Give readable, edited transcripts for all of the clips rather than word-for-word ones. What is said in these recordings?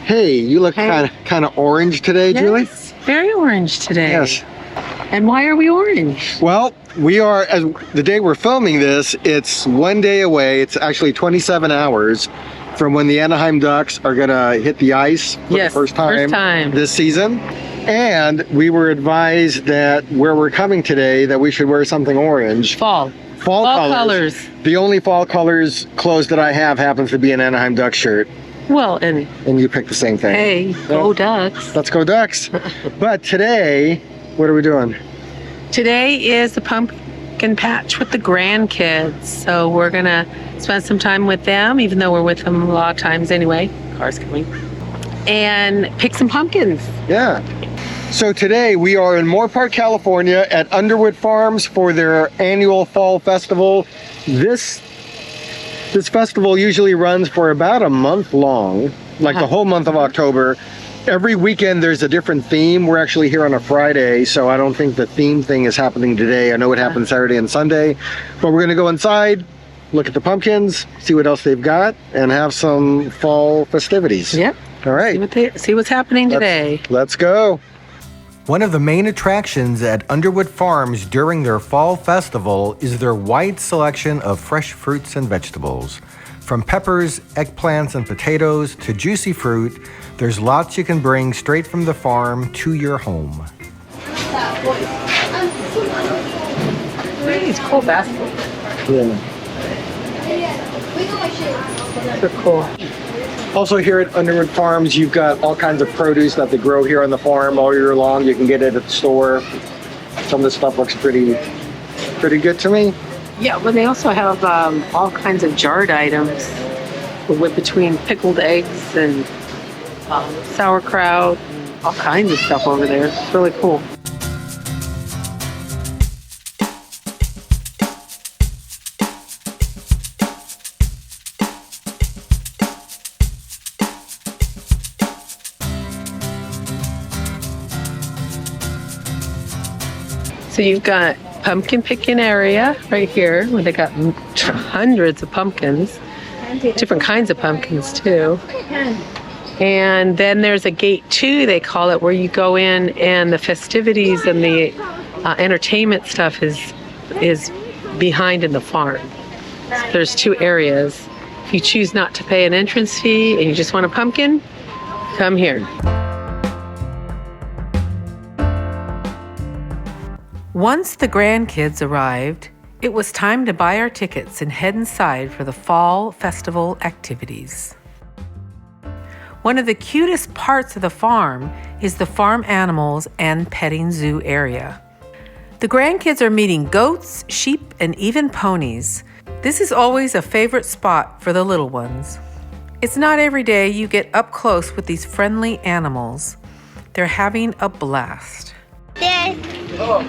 Hey, you look kind of orange today, Julie. Yes, very orange today. Yes. And why are we orange? Well, we are, as the day we're filming this, it's one day away. It's actually 27 hours from when the Anaheim Ducks are going to hit the ice for the first time this season. And we were advised that where we're coming today, that we should wear something orange. Fall colors. The only fall colors clothes that I have happens to be an Anaheim Ducks shirt. Well, and you picked the same thing. Hey, go Ducks. Let's go Ducks. But today, what are we doing? Today is the pumpkin patch with the grandkids. So we're going to spend some time with them, even though we're with them a lot of times anyway. Car's coming. And pick some pumpkins. Yeah. So today we are in Moorpark, California at Underwood Farms for their annual Fall Festival. This festival usually runs for about a month long, like the whole month of October. Every weekend there's a different theme. We're actually here on a Friday, so I don't think the theme thing is happening today. I know it happens Saturday and Sunday, but we're gonna go inside, look at the pumpkins, see what else they've got, and have some fall festivities. Yep. All right. See what's happening today. Let's go. One of the main attractions at Underwood Farms during their fall festival is their wide selection of fresh fruits and vegetables. From peppers, eggplants, and potatoes to juicy fruit, there's lots you can bring straight from the farm to your home. These cool baskets. Yeah. They're cool. Also here at Underwood Farms, you've got all kinds of produce that they grow here on the farm all year long. You can get it at the store. Some of the stuff looks pretty good to me. Yeah, but they also have all kinds of jarred items with between pickled eggs and sauerkraut, all kinds of stuff over there. It's really cool. So you've got pumpkin picking area right here where they got hundreds of pumpkins, different kinds of pumpkins too. And then there's a gate 2, they call it, where you go in and the festivities and the entertainment stuff is behind in the farm. So there's 2 areas. If you choose not to pay an entrance fee and you just want a pumpkin, come here. Once the grandkids arrived, it was time to buy our tickets and head inside for the Fall Festival activities. One of the cutest parts of the farm is the farm animals and petting zoo area. The grandkids are meeting goats, sheep, and even ponies. This is always a favorite spot for the little ones. It's not every day you get up close with these friendly animals. They're having a blast. There's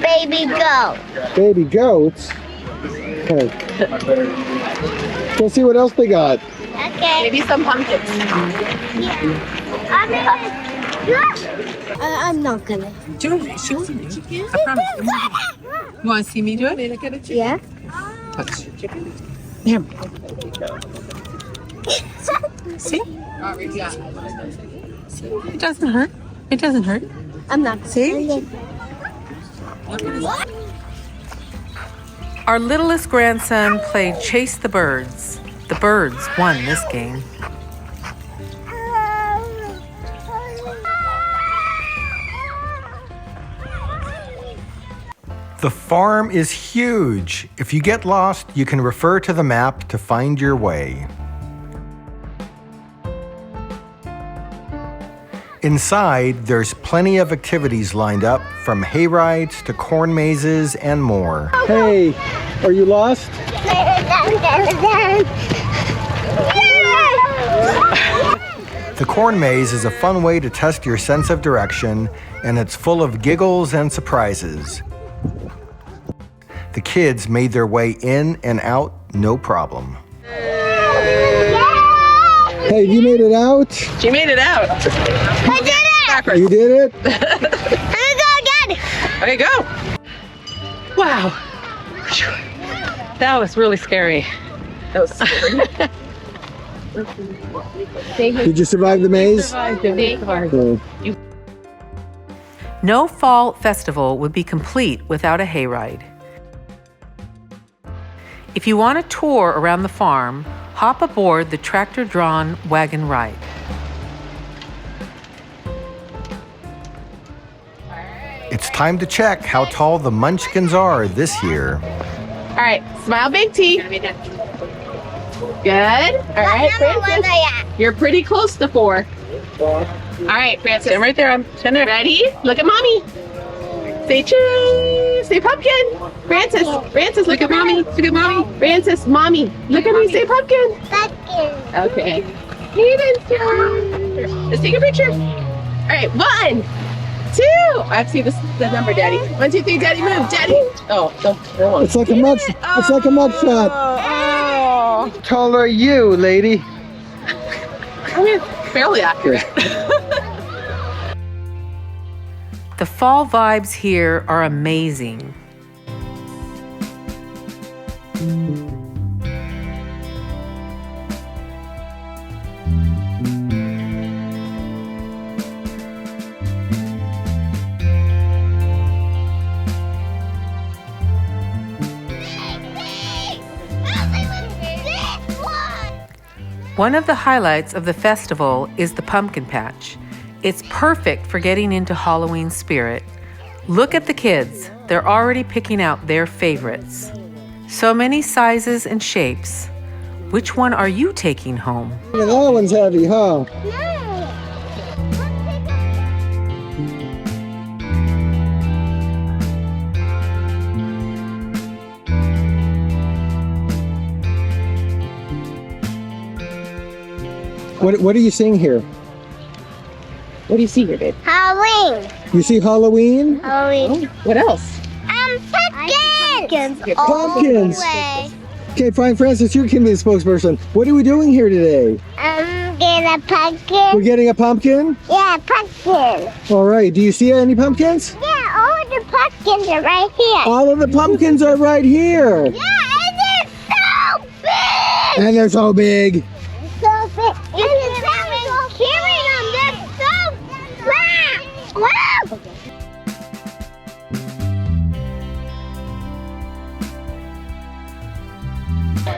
baby goat. Baby goats? Okay. Let's see what else they got. Okay. Maybe some pumpkins. Yeah. I'm not gonna. Do it. She wants to. I promise. You want to see me do it? Yeah. Touch. Here. See? It doesn't hurt. It doesn't hurt. I'm not. See? Our littlest grandson played Chase the Birds. The birds won this game. The farm is huge. If you get lost, you can refer to the map to find your way. Inside, there's plenty of activities lined up, from hay rides to corn mazes and more. Hey, are you lost? The corn maze is a fun way to test your sense of direction, and it's full of giggles and surprises. The kids made their way in and out, no problem. Hey, you made it out? She made it out. I did it! Backwards. You did it? I'm gonna go again! Okay, go! Wow. That was really scary. That was scary. Did you survive the maze? No fall festival would be complete without a hayride. If you want a tour around the farm, hop aboard the tractor-drawn wagon ride. It's time to check how tall the Munchkins are this year. All right, smile big T. Good. All right, Francis. You're pretty close to 4. All right, Francis. Stand right there. I'm standing. Ready? Look at mommy. Say cheese. Say pumpkin. Francis. Francis, look at mommy. Look at mommy. Francis, mommy. Look at me. Say pumpkin. Pumpkin. Okay. Let's take a picture. All right, 1, 2. I have to see the number, Daddy. 1, 2, 3. Daddy, move. Daddy. Oh, don't. It's like a mug. It's like a mug shot. Oh. How tall are you, lady? I mean, fairly accurate. The fall vibes here are amazing. One of the highlights of the festival is the pumpkin patch. It's perfect for getting into Halloween spirit. Look at the kids. They're already picking out their favorites. So many sizes and shapes. Which one are you taking home? That one's heavy, huh? What are you seeing here? What do you see here, babe? Halloween. You see Halloween? Halloween. What else? Pumpkins. Pumpkins. Way. Okay, fine, Francis, you can be the spokesperson. What are we doing here today? Get a pumpkin. We're getting a pumpkin? Yeah, pumpkin. All right, do you see any pumpkins? Yeah, all the pumpkins are right here. All of the pumpkins are right here. Yeah, and they're so big. And they're so big. So big. You can carry them. They're so flat. Wow.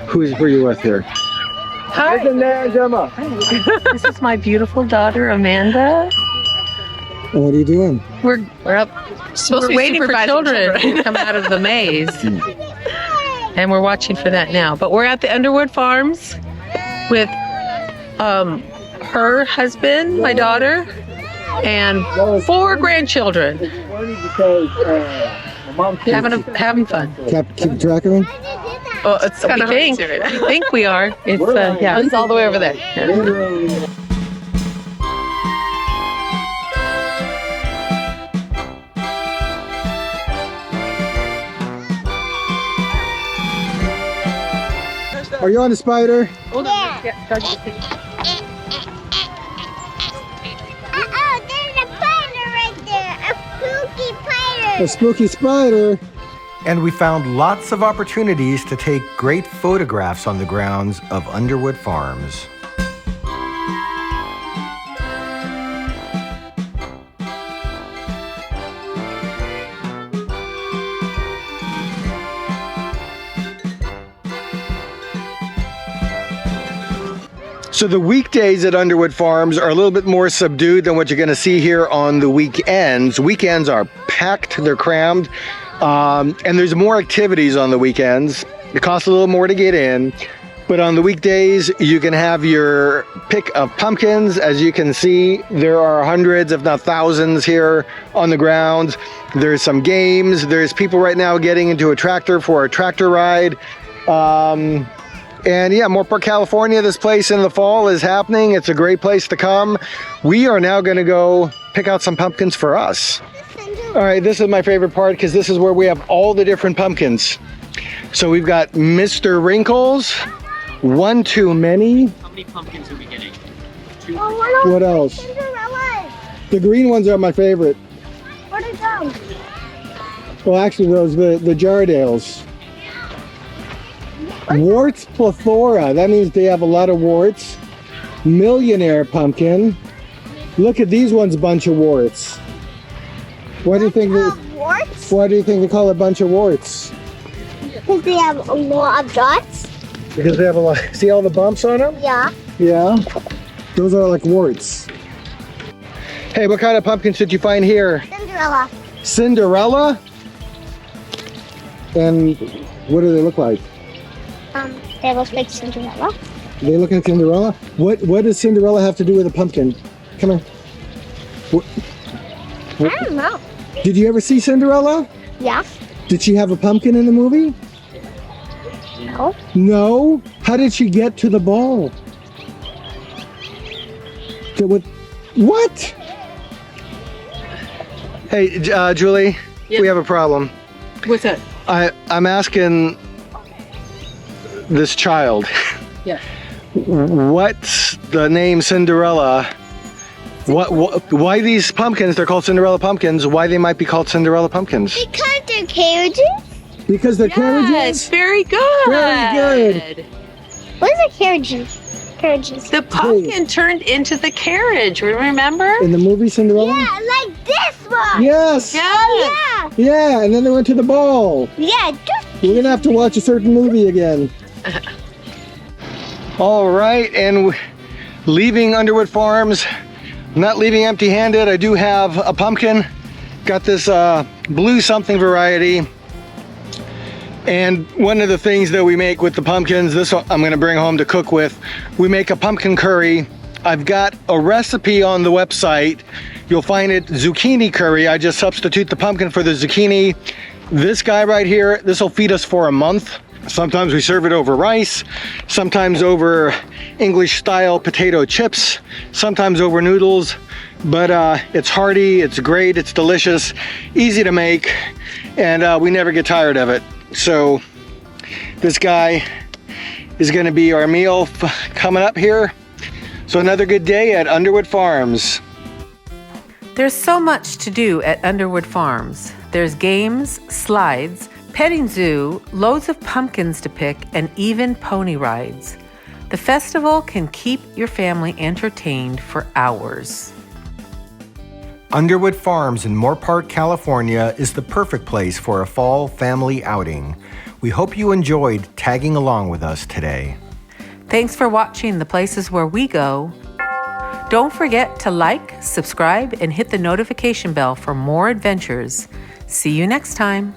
Who are you with here? Hi. This is my beautiful daughter, Amanda. And what are you doing? We're up. Supposed to We're be waiting for supervising children to come out of the maze, and we're watching for that now. But we're at the Underwood Farms with her husband, my daughter, and 4 grandchildren. Having fun. Keep track of them? Oh, it's kind of We think we are. It's yeah. It's all the way over there. Are you on the spider? Yeah. There's a spider right there. A spooky spider. A spooky spider. And we found lots of opportunities to take great photographs on the grounds of Underwood Farms. So the weekdays at Underwood Farms are a little bit more subdued than what you're going to see here on the weekends. Weekends are packed, they're crammed, and there's more activities on the weekends. It costs a little more to get in, but on the weekdays you can have your pick of pumpkins. As you can see, there are hundreds, if not thousands, here on the grounds. There's some games. There's people right now getting into a tractor for a tractor ride. And yeah, Moorpark, California, this place in the fall is happening. It's a great place to come. We are now going to go pick out some pumpkins for us. All right, this is my favorite part because this is where we have all the different pumpkins. So we've got Mr. Wrinkles, One Too Many. How many pumpkins are we getting? What else? The green ones are my favorite. What are those? Well, actually, those the Jardales. Warts plethora. That means they have a lot of warts. Millionaire pumpkin. Look at these ones, bunch of warts. Why do you think Warts? Why do you think they call it a bunch of warts? Because they have a lot of dots. Because they have a lot. See all the bumps on them? Yeah. Yeah. Those are like warts. Hey, what kind of pumpkins did you find here? Cinderella. Cinderella? And what do they look like? They look like Cinderella. They look like Cinderella? What does Cinderella have to do with a pumpkin? Come here. I don't know. Did you ever see Cinderella? Yeah. Did she have a pumpkin in the movie? No. No? How did she get to the ball? What? Hey, Julie, Yeah. we have a problem. What's that? I'm asking this child, Yeah. what's the name Cinderella? Why these pumpkins, they're called Cinderella pumpkins, why they might be called Cinderella pumpkins? Because they're carriages. Because they're Yes, carriages? very good. Very good. What is a carriages? Carriages. The pumpkin turned into the carriage, remember? In the movie Cinderella? Yeah, like this one. Yes! Oh, Yeah, and then they went to the ball. yeah. Yeah, just We're gonna have to watch a certain movie again. All right, and leaving Underwood Farms, not leaving empty-handed. I do have a pumpkin. Got this blue something variety. And one of the things that we make with the pumpkins, this I'm gonna bring home to cook with, we make a pumpkin curry. I've got a recipe on the website. You'll find it zucchini curry. I just substitute the pumpkin for the zucchini. This guy right here, this will feed us for a month. Sometimes we serve it over rice, sometimes over English style potato chips, sometimes over noodles, but it's hearty, it's great, it's delicious, easy to make, and we never get tired of it. So this guy is gonna be our meal coming up here. So another good day at Underwood Farms. There's so much to do at Underwood Farms. There's games, slides, petting zoo, loads of pumpkins to pick, and even pony rides. The festival can keep your family entertained for hours. Underwood Farms in Moorpark, California is the perfect place for a fall family outing. We hope you enjoyed tagging along with us today. Thanks for watching the places where we go. Don't forget to like, subscribe, and hit the notification bell for more adventures. See you next time.